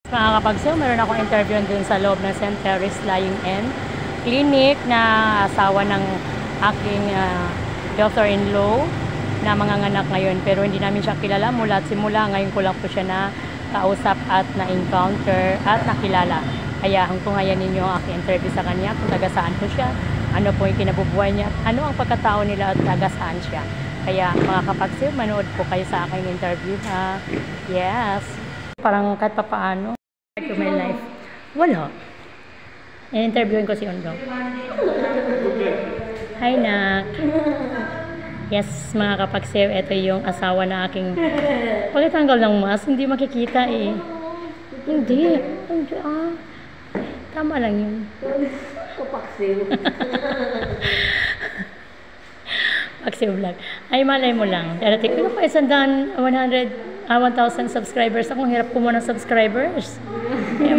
Mga kapagsaw, meron akong interview dun sa loob ng St. Teres Lying-in Clinic na asawa ng aking daughter-in-law na manganganak ngayon. Pero hindi namin siya kilala mula at simula. Ngayon ko lang po siya na kausap at na-encounter at nakilala. Kaya hanggang ngayon ninyo ang aking interview sa kanya kung taga saan po siya, ano po yung kinabubuhay niya, ano ang pagkatao nila at taga saan siya. Kaya mga kapagsaw, manood po kayo sa aking interview ha. Yes. Parang kahit pa paano to my life. Wala. I-interviewin ko si Undong. Hi, Nak. Yes, mga kapagsaw, ito yung asawa na aking pagkatanggal ng mask. Hindi makikita eh. Hindi. Tama lang yun. Kapagsaw. Pagsaw vlog. Ay, malay mo lang. Darating ko pa 1,000 subscribers. Akong hirap ko muna ng subscribers. Kaya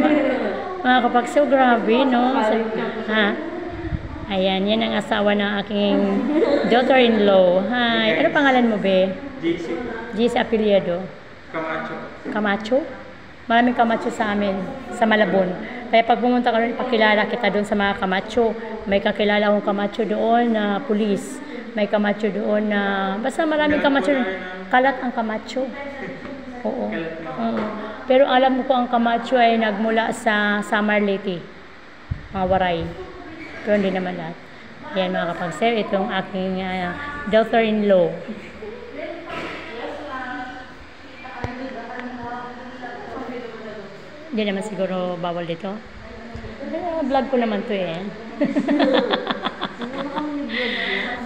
mga kapagsaw, grabe, no? Ha? Ayan, yan ang asawa ng aking daughter-in-law. Hi. Ano pangalan mo, be? JC. JC Apelido. Camacho. Camacho? Maraming Camacho sa amin, sa Malabon. Kaya pag pumunta ka rin, ipakilala kita doon sa mga Camacho. May kakilala akong Camacho doon na pulis. May Camacho doon na... Basta maraming Camacho. Kalat ang Camacho. Oo. Pero alam ko ang Camacho ay nagmula sa Samar Leyte. Mga Waray. Pero hindi naman lahat. Yan mga kapagsaw. Itong aking daughter-in-law. Hindi naman siguro bawal dito. Vlog ko naman to eh.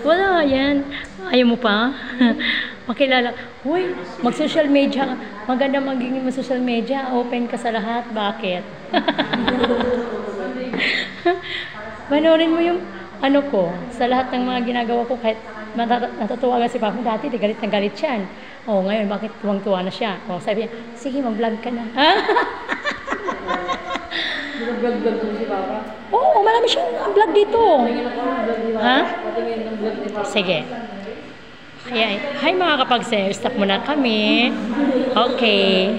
Wala, yan. Ayaw mo pa? Makilala. Uy, mag-social media. Maganda magiging social media. Open ka sa lahat. Bakit? Manorin mo yung ano ko. Sa lahat ng mga ginagawa ko. Kahit natutuwa si Papa dati, di galit na galit siyan. Oh, ngayon, bakit tuwang-tuwa na siya? Oh, sabi niya, sige, mag-vlog ka na. Vlog-vlog ko si Papa. Oo, marami siyang vlog dito. Ha? Sige. Hi mga kapagsaw, stop muna kami. Okay.